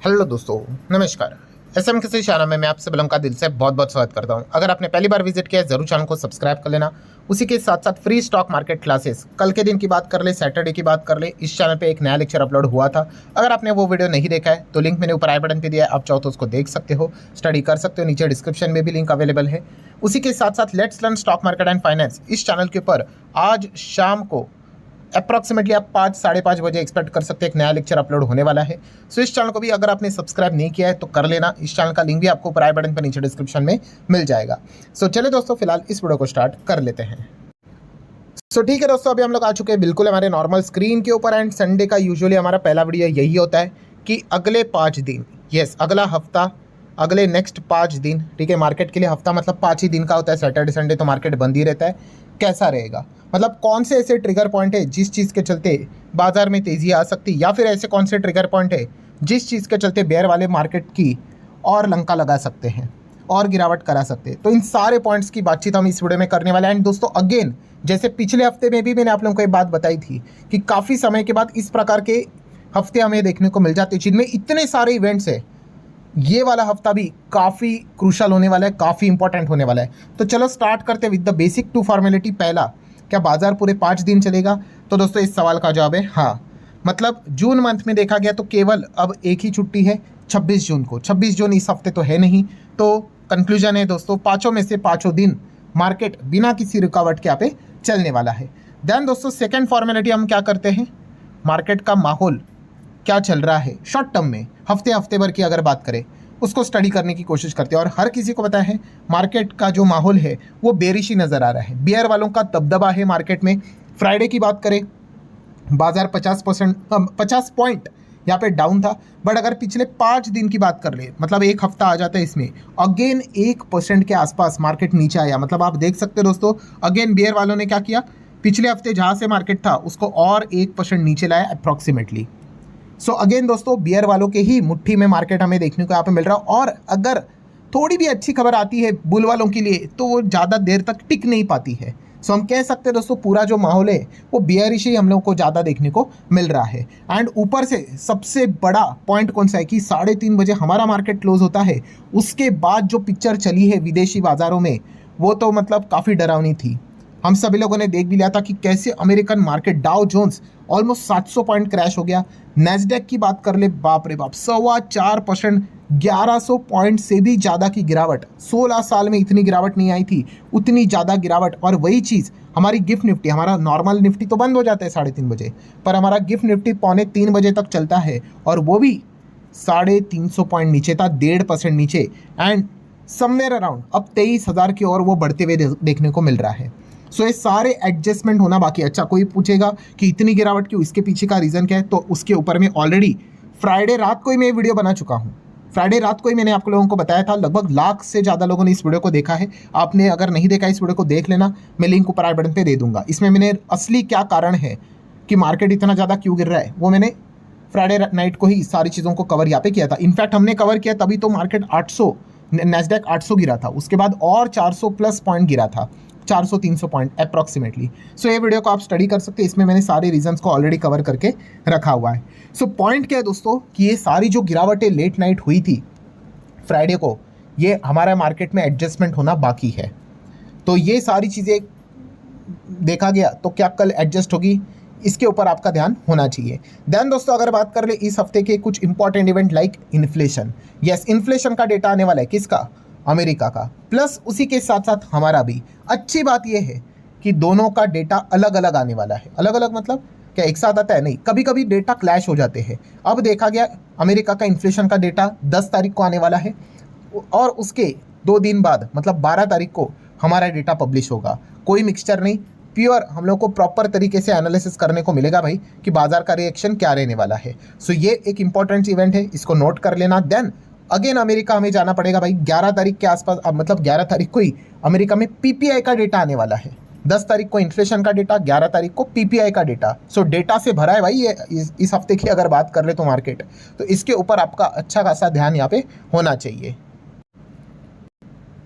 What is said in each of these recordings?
Hello दोस्तों, नमस्कार। SM किसी चैनल में मैं आपसे बिलोंग का दिल से बहुत बहुत स्वागत करता हूं। अगर आपने पहली बार विजिट किया है जरूर चैनल को सब्सक्राइब कर लेना। उसी के साथ साथ फ्री स्टॉक मार्केट क्लासेस कल के दिन की बात कर ले, सैटरडे की बात कर ले, इस चैनल पे एक नया लेक्चर अपलोड हुआ था। अगर आपने वो वीडियो नहीं देखा है तो लिंक मैंने ऊपर आई बटन पे दिया है, आप चाहो तो उसको देख सकते हो, स्टडी कर सकते हो। नीचे डिस्क्रिप्शन में भी लिंक अवेलेबल है। उसी के साथ साथ let's learn stock market and finance इस चैनल के ऊपर आज शाम को अप्रॉक्सीमेटली आप 5 साढ़े 5 बजे एक्सपेक्ट कर सकते हैं एक नया लेक्चर अपलोड होने वाला है। सो इस चैनल को भी अगर आपने सब्सक्राइब नहीं किया है तो कर लेना। इस चैनल का लिंक भी आपको ऊपर आई बटन पर नीचे डिस्क्रिप्शन में मिल जाएगा। सो चलिए दोस्तों, फिलहाल इस वीडियो को स्टार्ट कर लेते हैं। सो ठीक है दोस्तों, अभी हम लोग आ चुके हैं बिल्कुल हमारे नॉर्मल स्क्रीन के ऊपर। एंड संडे का यूजुअली हमारा पहला वीडियो यही होता है कि अगले 5 दिन, यस अगला हफ्ता, अगले नेक्स्ट 5 दिन, ठीक है। मार्केट के लिए हफ्ता मतलब 5 ही दिन का होता है। सैटरडे संडे तो मार्केट बंद ही रहता है। कैसा रहेगा, मतलब कौन से ऐसे ट्रिगर पॉइंट है जिस चीज़ के चलते बाजार में तेज़ी आ सकती, या फिर ऐसे कौन से ट्रिगर पॉइंट है जिस चीज़ के चलते बेयर वाले मार्केट की और लंका लगा सकते हैं और गिरावट करा सकते हैं। तो इन सारे पॉइंट्स की बातचीत हम इस वीडियो में करने वाले हैं। एंड दोस्तों अगेन, जैसे पिछले हफ्ते में भी मैंने आप लोगों को एक बात बताई थी कि काफ़ी समय के बाद इस प्रकार के हफ्ते हमें देखने को मिल जाते हैं जिनमें इतने सारे इवेंट्स है। ये वाला हफ्ता भी काफ़ी क्रूशल होने वाला है, काफ़ी इंपॉर्टेंट होने वाला है। तो चलो स्टार्ट करते हैं with the basic two formality. पहला, क्या बाजार पूरे 5 दिन चलेगा? तो दोस्तों इस सवाल का जवाब है हाँ। मतलब जून मंथ में देखा गया तो केवल अब एक ही छुट्टी है 26 जून को। 26 जून इस हफ्ते तो है नहीं। तो कंक्लूजन है दोस्तों, पाँचों में से 5 दिन मार्केट बिना किसी रुकावट के यहाँ पे चलने वाला है। देन दोस्तों सेकेंड फॉर्मेलिटी हम क्या करते हैं, मार्केट का माहौल क्या चल रहा है शॉर्ट टर्म में, हफ्ते भर की अगर बात करें, उसको स्टडी करने की कोशिश करते हैं। और हर किसी को पता है मार्केट का जो माहौल है वो बेरिश ही नज़र आ रहा है, बियर वालों का दबदबा है मार्केट में। फ्राइडे की बात करें, बाजार 50 पॉइंट यहाँ पे डाउन था। बट अगर पिछले 5 दिन की बात कर ले, मतलब एक हफ्ता आ जाता है इसमें, अगेन 1% के आसपास मार्केट नीचे आया। मतलब आप देख सकते हो दोस्तों, अगेन बियर वालों ने क्या किया, पिछले हफ्ते जहाँ से मार्केट था उसको और 1% नीचे लाया अप्रॉक्सीमेटली। सो अगेन दोस्तों, बियर वालों के ही मुट्ठी में मार्केट हमें देखने को यहाँ पे मिल रहा है। और अगर थोड़ी भी अच्छी खबर आती है बुल वालों के लिए तो वो ज़्यादा देर तक टिक नहीं पाती है। सो हम कह सकते हैं दोस्तों पूरा जो माहौल है वो बियरिश ही हम लोगों को ज़्यादा देखने को मिल रहा है। एंड ऊपर से सबसे बड़ा पॉइंट कौन सा है कि 3:30 बजे हमारा मार्केट क्लोज होता है, उसके बाद जो पिक्चर चली है विदेशी बाज़ारों में वो तो मतलब काफ़ी डरावनी थी। हम सभी लोगों ने देख भी लिया था कि कैसे American market Dow Jones almost 700 point crash हो गया। नैस्डैक की बात कर ले, बाप रे बाप 4.25%, 1100 पॉइंट से भी ज़्यादा की गिरावट। 16 साल में इतनी गिरावट नहीं आई थी, उतनी ज़्यादा गिरावट। और वही चीज़ हमारी गिफ्ट निफ्टी, हमारा नॉर्मल निफ्टी तो बंद हो जाता है 3:30 बजे, पर हमारा गिफ्ट निफ्टी 2:45 बजे तक चलता है और वो भी 350 पॉइंट नीचे था, 1.5% नीचे। एंड समवेयर अराउंड अब 23,000 की ओर वो बढ़ते हुए देखने को मिल रहा है। सो ये सारे एडजस्टमेंट होना बाकी। अच्छा, कोई पूछेगा कि इतनी गिरावट क्यों, इसके पीछे का रीज़न क्या है, तो उसके ऊपर में ऑलरेडी फ्राइडे रात को ही मैं वीडियो बना चुका हूँ। फ्राइडे रात को ही मैंने आप लोगों को बताया था। लगभग लाख से ज़्यादा लोगों ने इस वीडियो को देखा है। आपने अगर नहीं देखा इस वीडियो को देख लेना, मैं लिंक ऊपर आई बटन पे दे दूंगा। इसमें मैंने असली क्या कारण है कि मार्केट इतना ज़्यादा क्यों गिर रहा है वो मैंने फ्राइडे नाइट को ही सारी चीज़ों को कवर यहाँ पे किया था। इनफैक्ट हमने कवर किया तभी तो मार्केट 800, नैस्डैक 800 गिरा था, उसके बाद और 400 प्लस पॉइंट गिरा था, 400-300 पॉइंट अप्रॉक्सीमेटली। सो ये वीडियो को आप स्टडी कर सकते हैं, इसमें मैंने सारे रीजंस को ऑलरेडी कवर करके रखा हुआ है। सो पॉइंट क्या है दोस्तों कि ये सारी जो गिरावटें लेट नाइट हुई थी फ्राइडे को, ये हमारा मार्केट में एडजस्टमेंट होना बाकी है। तो ये सारी चीज़ें देखा गया तो क्या कल एडजस्ट होगी, इसके ऊपर आपका ध्यान होना चाहिए। देन दोस्तों अगर बात कर ले इस हफ्ते के कुछ important event like inflation, yes inflation का डेटा आने वाला है, किसका, अमेरिका का, प्लस उसी के साथ साथ हमारा भी। अच्छी बात यह है कि दोनों का डेटा अलग अलग आने वाला है। अलग अलग मतलब क्या एक साथ आता है, नहीं, कभी कभी डेटा क्लैश हो जाते हैं। अब देखा गया अमेरिका का इन्फ्लेशन का डेटा 10 तारीख को आने वाला है और उसके 2 दिन बाद मतलब 12 तारीख को हमारा डेटा पब्लिश होगा। कोई मिक्सचर नहीं, प्योर हम लोग को प्रॉपर तरीके से एनालिसिस करने को मिलेगा भाई कि बाजार का रिएक्शन क्या रहने वाला है। सो ये एक इंपॉर्टेंट इवेंट है, इसको नोट कर लेना। देन अगेन अमेरिका हमें जाना पड़ेगा भाई 11 तारीख के आसपास, मतलब 11 तारीख को ही अमेरिका में पीपीआई का डेटा आने वाला है। 10 तारीख को इन्फ्लेशन का डेटा, 11 तारीख को पीपीआई का डेटा। सो डेटा से भरा है भाई ये इस हफ्ते की अगर बात कर ले तो मार्केट, तो इसके ऊपर आपका अच्छा खासा ध्यान यहाँ पे होना चाहिए।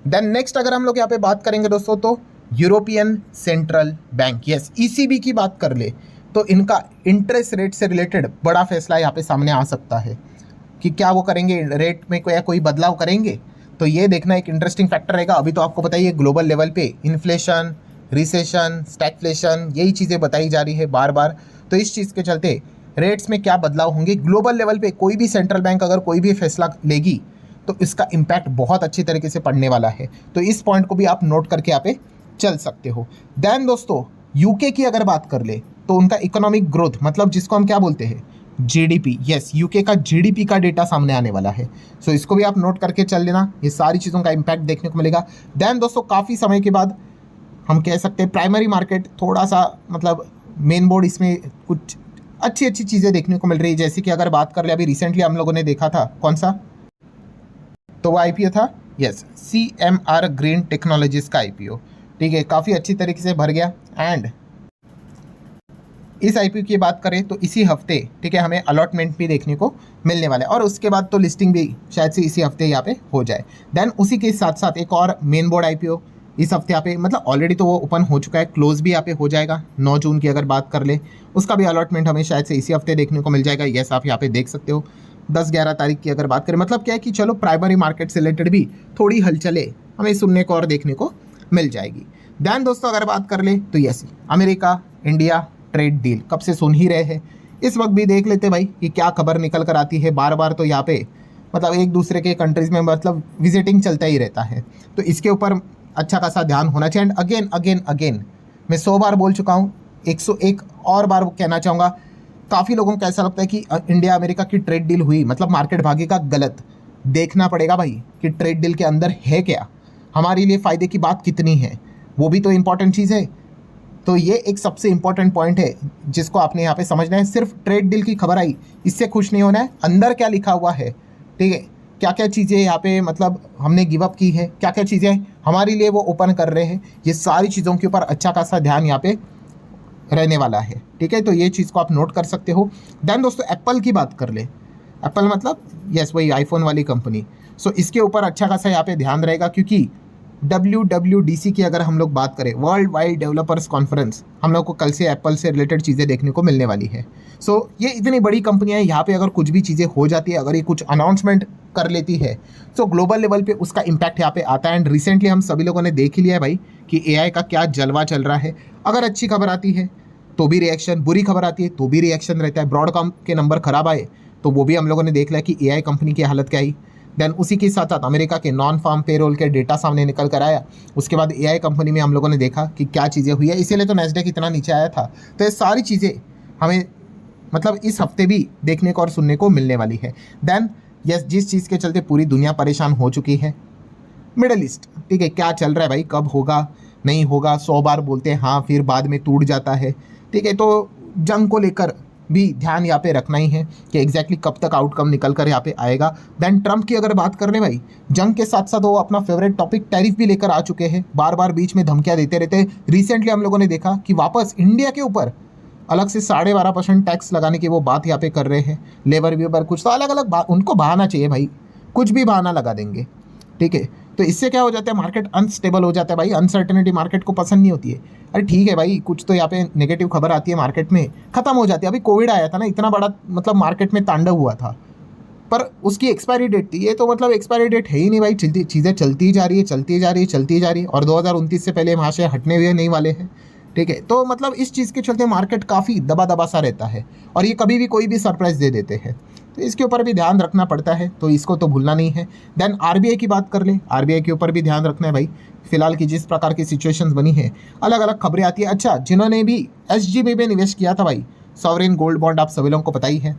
देन नेक्स्ट अगर हम लोग यहाँ पे बात करेंगे दोस्तों तो European central bank, yes ECB की बात कर ले तो इनका इंटरेस्ट रेट से रिलेटेड बड़ा फैसला यहाँ पे सामने आ सकता है कि क्या वो करेंगे, रेट में कोई बदलाव करेंगे। तो ये देखना एक इंटरेस्टिंग फैक्टर रहेगा। अभी तो आपको बताइए ग्लोबल लेवल पे इन्फ्लेशन, रिसेशन, स्टैगफ्लेशन, यही चीज़ें बताई जा रही है बार बार। तो इस चीज़ के चलते रेट्स में क्या बदलाव होंगे ग्लोबल लेवल पे, कोई भी सेंट्रल बैंक अगर कोई भी फैसला लेगी तो इसका इम्पैक्ट बहुत अच्छी तरीके से पड़ने वाला है। तो इस पॉइंट को भी आप नोट करके यहाँ पे चल सकते हो। देन दोस्तों यूके की अगर बात कर ले तो उनका इकोनॉमिक ग्रोथ, मतलब जिसको हम क्या बोलते हैं जीडीपी, यस यूके का जीडीपी का डेटा सामने आने वाला है। सो इसको भी आप नोट करके चल लेना, ये सारी चीज़ों का इम्पैक्ट देखने को मिलेगा। देन दोस्तों काफ़ी समय के बाद हम कह सकते हैं प्राइमरी मार्केट थोड़ा सा, मतलब मेन बोर्ड इसमें कुछ अच्छी अच्छी चीज़ें देखने को मिल रही है। जैसे कि अगर बात कर ले अभी रिसेंटली हम लोगों ने देखा था कौन सा, तो वो आईपीओ था, यस CMR ग्रीन टेक्नोलॉजीज का आईपीओ, ठीक है, काफ़ी अच्छी तरीके से भर गया। एंड इस आईपीओ की बात करें तो इसी हफ्ते, ठीक है, हमें अलॉटमेंट भी देखने को मिलने वाला है और उसके बाद तो लिस्टिंग भी शायद से इसी हफ्ते यहाँ पे हो जाए। देन उसी के साथ साथ एक और मेन बोर्ड आईपीओ इस हफ्ते यहाँ पे, मतलब ऑलरेडी तो वो ओपन हो चुका है, क्लोज भी यहाँ पे हो जाएगा 9 जून की अगर बात कर ले, उसका भी अलॉटमेंट हमें शायद से इसी हफ्ते देखने को मिल जाएगा। यस आप यहाँ पे देख सकते हो 10-11 तारीख की अगर बात करें, मतलब क्या है कि चलो प्राइमरी मार्केट से रिलेटेड भी थोड़ी हलचलें हमें सुनने को और देखने को मिल जाएगी। दैन दोस्तों अगर बात कर ले तो yes America India trade deal कब से सुन ही रहे हैं, इस वक्त भी देख लेते भाई कि क्या खबर निकल कर आती है। बार बार तो यहाँ पे मतलब एक दूसरे के कंट्रीज़ में मतलब विजिटिंग चलता ही रहता है, तो इसके ऊपर अच्छा खासा ध्यान होना चाहिए। एंड अगेन मैं 100 बार बोल चुका हूँ, 101 और बार कहना चाहूँगा, काफ़ी लोगों को ऐसा लगता है कि इंडिया अमेरिका की ट्रेड डील हुई मतलब मार्केट भागेगा, गलत। देखना पड़ेगा भाई कि ट्रेड डील के अंदर है क्या, हमारे लिए फ़ायदे की बात कितनी है, वो भी तो इम्पॉर्टेंट चीज़ है। तो ये एक सबसे इम्पॉर्टेंट पॉइंट है जिसको आपने यहाँ पे समझना है। सिर्फ ट्रेड डील की खबर आई इससे खुश नहीं होना है, अंदर क्या लिखा हुआ है, ठीक है, क्या क्या चीज़ें यहाँ पे मतलब हमने गिव अप की है, क्या क्या चीज़ें हमारे लिए वो ओपन कर रहे हैं, ये सारी चीज़ों के ऊपर अच्छा खासा ध्यान यहाँ पे रहने वाला है, ठीक है। तो ये चीज़ को आप नोट कर सकते हो। देन दोस्तों एप्पल की बात कर ले, एप्पल मतलब यस वही आईफोन वाली कंपनी। सो इसके ऊपर अच्छा खासा यहाँ पे ध्यान रहेगा क्योंकि WWDC की अगर हम लोग बात करें, वर्ल्ड वाइड डेवलपर्स कॉन्फ्रेंस, हम लोग को कल से एप्पल से रिलेटेड चीज़ें देखने को मिलने वाली है। सो ये इतनी बड़ी कंपनियां हैं, यहाँ पे अगर कुछ भी चीज़ें हो जाती है, अगर ये कुछ अनाउंसमेंट कर लेती है तो ग्लोबल लेवल पे उसका इम्पैक्ट यहाँ पे आता है। एंड रिसेंटली हम सभी लोगों ने देख ही लिया है भाई कि AI का क्या जलवा चल रहा है। अगर अच्छी खबर आती है तो भी रिएक्शन, बुरी खबर आती है तो भी रिएक्शन रहता है। ब्रॉडकॉम के नंबर खराब आए तो वो भी हम लोगों ने देख लिया कि AI कंपनी की हालत क्या आई। देन उसी के साथ साथ अमेरिका के नॉन फार्म पेरोल के डेटा सामने निकल कर आया, उसके बाद AI कंपनी में हम लोगों ने देखा कि क्या चीज़ें हुई है, इसीलिए तो नैस्डैक इतना नीचे आया था। तो ये सारी चीज़ें हमें मतलब इस हफ्ते भी देखने को और सुनने को मिलने वाली है। देन यस जिस चीज़ के चलते पूरी दुनिया परेशान हो चुकी है, मिडल ईस्ट, ठीक है, क्या चल रहा है भाई, कब होगा नहीं होगा, 100 बार बोलते हैं हाँ फिर बाद में टूट जाता है, ठीक है। तो जंग को लेकर भी ध्यान यहाँ पे रखना ही है कि एग्जैक्टली कब तक आउटकम निकल कर यहाँ पे आएगा। देन ट्रम्प की अगर बात कर ले भाई, जंग के साथ साथ वो अपना फेवरेट टॉपिक टैरिफ भी लेकर आ चुके हैं, बार बार बीच में धमकियाँ देते रहते हैं। रिसेंटली हम लोगों ने देखा कि वापस इंडिया के ऊपर अलग से 12.5% टैक्स लगाने की वो बात यहाँ पे कर रहे हैं। लेबर वेबर कुछ तो अलग अलग उनको बहाना चाहिए भाई, कुछ भी बहाना लगा देंगे, ठीक है। तो इससे क्या हो जाता है, मार्केट अनस्टेबल हो जाता है भाई, अनसर्टेनिटी मार्केट को पसंद नहीं होती है। अरे ठीक है भाई, कुछ तो यहाँ पे नेगेटिव खबर आती है मार्केट में, खत्म हो जाती है। अभी कोविड आया था ना, इतना बड़ा मतलब मार्केट में तांडव हुआ था, पर उसकी एक्सपायरी डेट थी, ये तो मतलब एक्सपायरी डेट है ही नहीं भाई, चीज़ें चलती जा रही है, चलती जा रही है, चलती जा रही है, और 2029 से पहले वहाँ से हटने हुए नहीं वाले हैं, ठीक है। तो मतलब इस चीज़ के चलते मार्केट काफ़ी दबा दबा सा रहता है और ये कभी भी कोई भी सरप्राइज दे देते हैं, तो इसके ऊपर भी ध्यान रखना पड़ता है, तो इसको तो भूलना नहीं है। देन RBI की बात कर ले, RBI के ऊपर भी ध्यान रखना है भाई, फिलहाल की जिस प्रकार की सिचुएशंस बनी है, अलग अलग खबरें आती है। अच्छा, जिन्होंने भी SGB में निवेश किया था भाई, सॉवरेन गोल्ड बॉन्ड, आप सभी लोगों को पता ही है,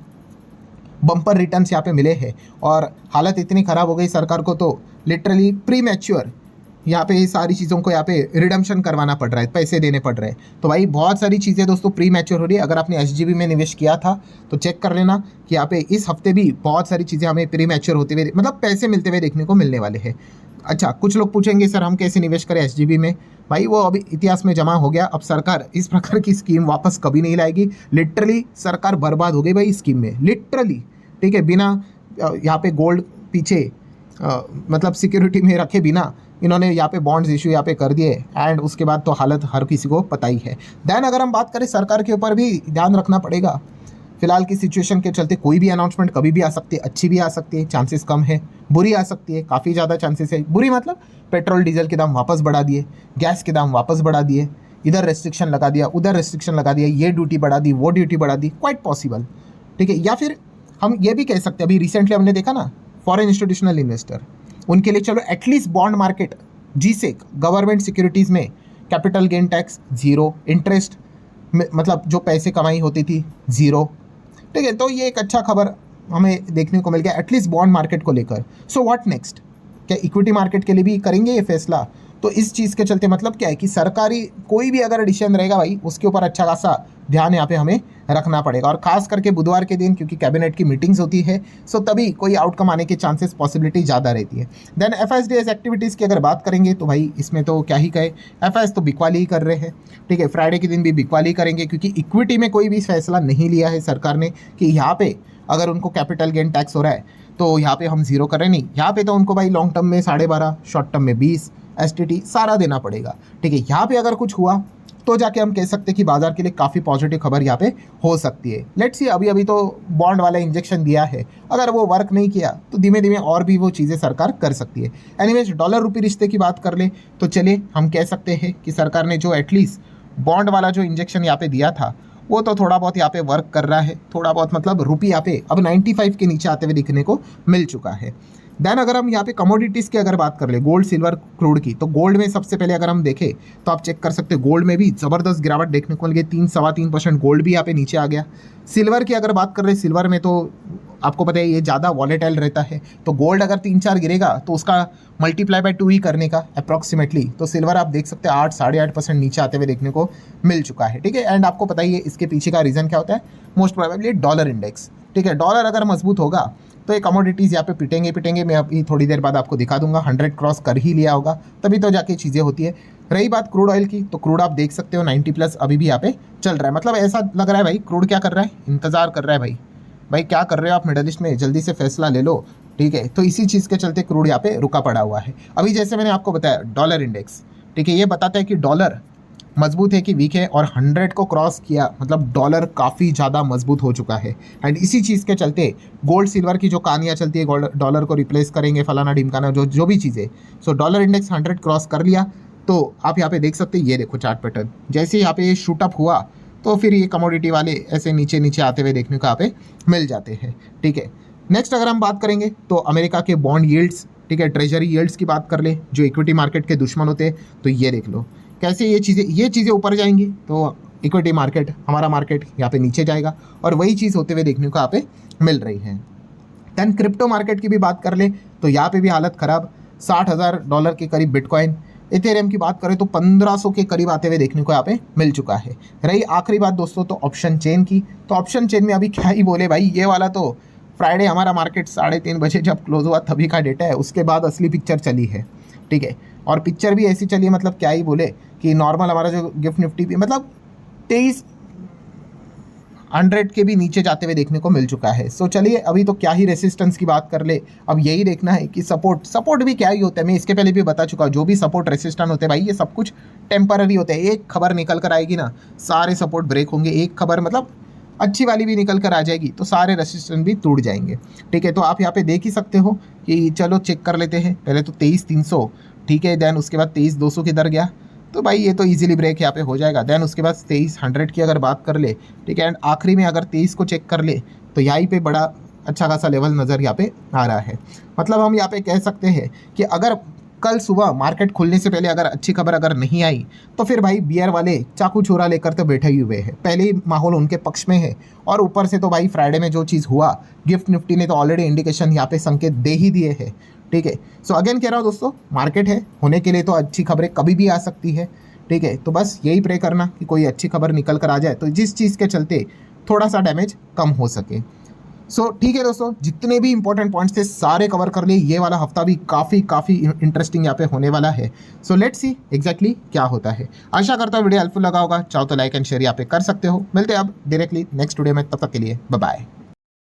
बम्पर रिटर्न्स यहाँ पे मिले हैं और हालत इतनी ख़राब हो गई सरकार को तो लिटरली प्री मैच्योर यहाँ पे सारी चीज़ों को यहाँ पे रिडम्पशन करवाना पड़ रहा है, पैसे देने पड़ रहे हैं। तो भाई बहुत सारी चीज़ें दोस्तों प्री मैच्योर हो रही है। अगर आपने SGB में निवेश किया था तो चेक कर लेना कि यहाँ पे इस हफ्ते भी बहुत सारी चीज़ें हमें प्री मैच्योर होते हुए मतलब पैसे मिलते हुए देखने को मिलने वाले हैं। अच्छा, कुछ लोग पूछेंगे सर हम कैसे निवेश करें SGB में, भाई वो अभी इतिहास में जमा हो गया, अब सरकार इस प्रकार की स्कीम वापस कभी नहीं लाएगी। लिटरली सरकार बर्बाद हो गई भाई स्कीम में, लिटरली, ठीक है। बिना यहाँ पे गोल्ड पीछे मतलब सिक्योरिटी में रखे बिना इन्होंने यहाँ पे बॉन्ड्स इशू यहाँ पे कर दिए एंड उसके बाद तो हालत हर किसी को पता ही है। देन अगर हम बात करें सरकार के ऊपर भी ध्यान रखना पड़ेगा, फिलहाल की सिचुएशन के चलते कोई भी अनाउंसमेंट कभी भी आ सकती है, अच्छी भी आ सकती है, चांसेस कम है, बुरी आ सकती है, काफ़ी ज़्यादा चांसेस है। बुरी मतलब पेट्रोल डीजल के दाम वापस बढ़ा दिए, गैस के दाम वापस बढ़ा दिए, इधर रेस्ट्रिक्शन लगा दिया, उधर रेस्ट्रिक्शन लगा दिया, ये ड्यूटी बढ़ा दी, वो ड्यूटी बढ़ा दी, क्वाइट पॉसिबल। ठीक है, या फिर हम ये भी कह सकते हैं, अभी रिसेंटली हमने देखा ना, फॉरेन इंस्टीट्यूशनल इन्वेस्टर, उनके लिए चलो at least bond market, G Sec, government securities में capital gain tax zero, interest मतलब जो पैसे कमाई होती थी जीरो। ठीक है, तो ये एक अच्छा खबर हमें देखने को मिल गया एटलीस्ट बॉन्ड मार्केट को लेकर। सो व्हाट नेक्स्ट, क्या इक्विटी मार्केट के लिए भी करेंगे ये फैसला? तो इस चीज़ के चलते मतलब क्या है कि सरकारी कोई भी अगर डिसीजन रहेगा भाई, उसके ऊपर अच्छा खासा ध्यान यहाँ पे हमें रखना पड़ेगा, और खास करके बुधवार के दिन क्योंकि कैबिनेट की मीटिंग्स होती है, सो तभी कोई आउटकम आने के चांसेस पॉसिबिलिटी ज़्यादा रहती है। देन एफआईएसडीएस एक्टिविटीज़ की अगर बात करेंगे तो भाई इसमें तो क्या ही कहे, एफआईएस तो बिकवाली ही कर रहे हैं। ठीक है, फ्राइडे के दिन भी बिकवाली करेंगे क्योंकि इक्विटी में कोई भी फैसला नहीं लिया है सरकार ने कि यहाँ पे अगर उनको कैपिटल गेन टैक्स हो रहा है तो यहाँ पे हम जीरो कर रहे, नहीं, यहाँ पे तो उनको भाई लॉन्ग टर्म में 12.5, शॉर्ट टर्म में 20 एसटीटी सारा देना पड़ेगा। ठीक है, यहाँ पे अगर कुछ हुआ तो जाके हम कह सकते हैं कि बाजार के लिए काफ़ी पॉजिटिव खबर यहाँ पे हो सकती है। लेट्स सी, अभी तो बॉन्ड वाला इंजेक्शन दिया है, अगर वो वर्क नहीं किया तो धीमे धीमे और भी वो चीज़ें सरकार कर सकती है। एनीवेज, डॉलर रुपये रिश्ते की बात कर ले तो चलिए हम कह सकते हैं कि सरकार ने जो एटलीस्ट बॉन्ड वाला जो इंजेक्शन यहाँ पे दिया था वो तो थोड़ा बहुत यहाँ पे वर्क कर रहा है, थोड़ा बहुत मतलब रुपये यहाँ पे अब 95 के नीचे आते हुए दिखने को मिल चुका है। देन अगर हम यहाँ पे कमोडिटीज़ की अगर बात कर ले, गोल्ड सिल्वर क्रूड की, तो गोल्ड में सबसे पहले अगर हम देखें तो आप चेक कर सकते हैं गोल्ड में भी ज़बरदस्त गिरावट देखने को मिल गई, 3-3.25% गोल्ड भी यहाँ पे नीचे आ गया। सिल्वर की अगर बात कर रहे, सिल्वर में तो आपको पता है ये ज़्यादा वॉलेटाइल रहता है, तो गोल्ड अगर 3-4 गिरेगा तो उसका मल्टीप्लाई बाय 2 ही करने का अप्रॉक्सीमेटली, तो सिल्वर आप देख सकते हैं 8-8.5% नीचे आते हुए देखने को मिल चुका है। ठीक है, एंड आपको पता ही है इसके पीछे का रीज़न क्या होता है, मोस्ट प्रोबेबली डॉलर इंडेक्स। ठीक है, डॉलर अगर मजबूत होगा तो ये कमोडिटीज़ यहाँ पे पिटेंगे। मैं अभी थोड़ी देर बाद आपको दिखा दूंगा, 100 क्रॉस कर ही लिया होगा तभी तो जाके चीज़ें होती है। रही बात क्रूड ऑयल की, तो क्रूड आप देख सकते हो 90+ अभी भी यहाँ पे चल रहा है। मतलब ऐसा लग रहा है भाई क्रूड क्या कर रहा है, इंतज़ार कर रहा है भाई क्या कर रहे हो आप मिडल ईस्ट में, जल्दी से फैसला ले लो। ठीक है, तो इसी चीज़ के चलते क्रूड यहाँ पे रुका पड़ा हुआ है। अभी जैसे मैंने आपको बताया डॉलर इंडेक्स, ठीक है, ये बताता है कि डॉलर मजबूत है कि वीक है, और 100 को क्रॉस किया मतलब डॉलर काफ़ी ज़्यादा मजबूत हो चुका है। एंड इसी चीज़ के चलते गोल्ड सिल्वर की जो कहानियाँ चलती है, गोल्ड डॉलर को रिप्लेस करेंगे फलाना ढिमकाना जो भी चीज़ें, सो डॉलर इंडेक्स 100 क्रॉस कर लिया तो आप यहाँ पे देख सकते हैं, ये देखो चार्ट पैटर्न, जैसे यहाँ पे शूटअप हुआ तो फिर ये कमोडिटी वाले ऐसे नीचे नीचे आते हुए देखने को यहाँ पे मिल जाते हैं। ठीक है, नेक्स्ट अगर हम बात करेंगे तो अमेरिका के बॉन्ड यील्ड्स, ठीक है, ट्रेजरी यील्ड्स की बात कर ले, जो इक्विटी मार्केट के दुश्मन होते हैं, तो ये देख लो कैसे ये चीज़ें ऊपर जाएंगी तो इक्विटी मार्केट, हमारा मार्केट यहाँ पे नीचे जाएगा, और वही चीज़ होते हुए देखने को यहाँ पे मिल रही है। दैन क्रिप्टो मार्केट की भी बात कर ले तो यहाँ पे भी हालत ख़राब, $60,000 के करीब बिटकॉइन। इथेरियम की बात करें तो 1500 के करीब आते हुए देखने को यहाँ पे मिल चुका है। रही आखिरी बात दोस्तों तो ऑप्शन चेन की, तो ऑप्शन चेन में अभी क्या ही बोले भाई, ये वाला तो फ्राइडे हमारा मार्केट 3:30 बजे जब क्लोज हुआ तभी का डेटा है, उसके बाद असली पिक्चर चली है। ठीक है, और पिक्चर भी ऐसी चली है, मतलब क्या ही बोले कि नॉर्मल हमारा जो गिफ्ट निफ्टी भी मतलब 2300 के भी नीचे जाते हुए देखने को मिल चुका है। सो चलिए अभी तो क्या ही रेसिस्टेंस की बात कर ले, अब यही देखना है कि सपोर्ट भी क्या ही होता है। मैं इसके पहले भी बता चुका हूँ, जो भी सपोर्ट रेसिस्टेंस होते हैं भाई ये सब कुछ टेम्पररी होते हैं। एक खबर निकल कर आएगी ना, सारे सपोर्ट ब्रेक होंगे, एक खबर मतलब अच्छी वाली भी निकल कर आ जाएगी तो सारे रेसिस्टेंस भी टूट जाएंगे। ठीक है, तो आप यहाँ पे देख ही सकते हो कि चलो चेक कर लेते हैं, पहले तो 23,300, ठीक है, देन उसके बाद 23,200 किधर गया, तो भाई ये तो इजीली ब्रेक यहाँ पे हो जाएगा। देन उसके बाद 2300 की अगर बात कर ले, ठीक है, एंड आखिरी में अगर 23 को चेक कर ले तो यहीं पे बड़ा अच्छा खासा लेवल नज़र यहाँ पे आ रहा है। मतलब हम यहाँ पे कह सकते हैं कि अगर कल सुबह मार्केट खुलने से पहले अगर अच्छी खबर अगर नहीं आई तो फिर भाई बियर वाले चाकू छोरा लेकर तो बैठे ही हुए हैं, पहले ही माहौल उनके पक्ष में है। और ऊपर से तो भाई फ्राइडे में जो चीज़ हुआ, गिफ्ट निफ्टी ने तो ऑलरेडी इंडिकेशन यहाँ पे संकेत दे ही दिए हैं। ठीक है, सो अगेन कह रहा हूँ दोस्तों, मार्केट है, होने के लिए तो अच्छी खबरें कभी भी आ सकती है। ठीक है, तो बस यही प्रे करना कि कोई अच्छी खबर निकल कर आ जाए तो जिस चीज़ के चलते थोड़ा सा डैमेज कम हो सके। सो ठीक है दोस्तों, जितने भी इंपॉर्टेंट पॉइंट्स थे सारे कवर कर लिए। ये वाला हफ्ता भी काफ़ी इंटरेस्टिंग यहाँ पे होने वाला है। सो लेट्स सी एग्जैक्टली क्या होता है। आशा करता हूँ वीडियो हेल्पफुल लगा होगा, चाहो तो लाइक एंड शेयर यहाँ पे कर सकते हो। मिलते हैं अब डायरेक्टली नेक्स्ट वीडियो में, तब तक के लिए बाय बाय।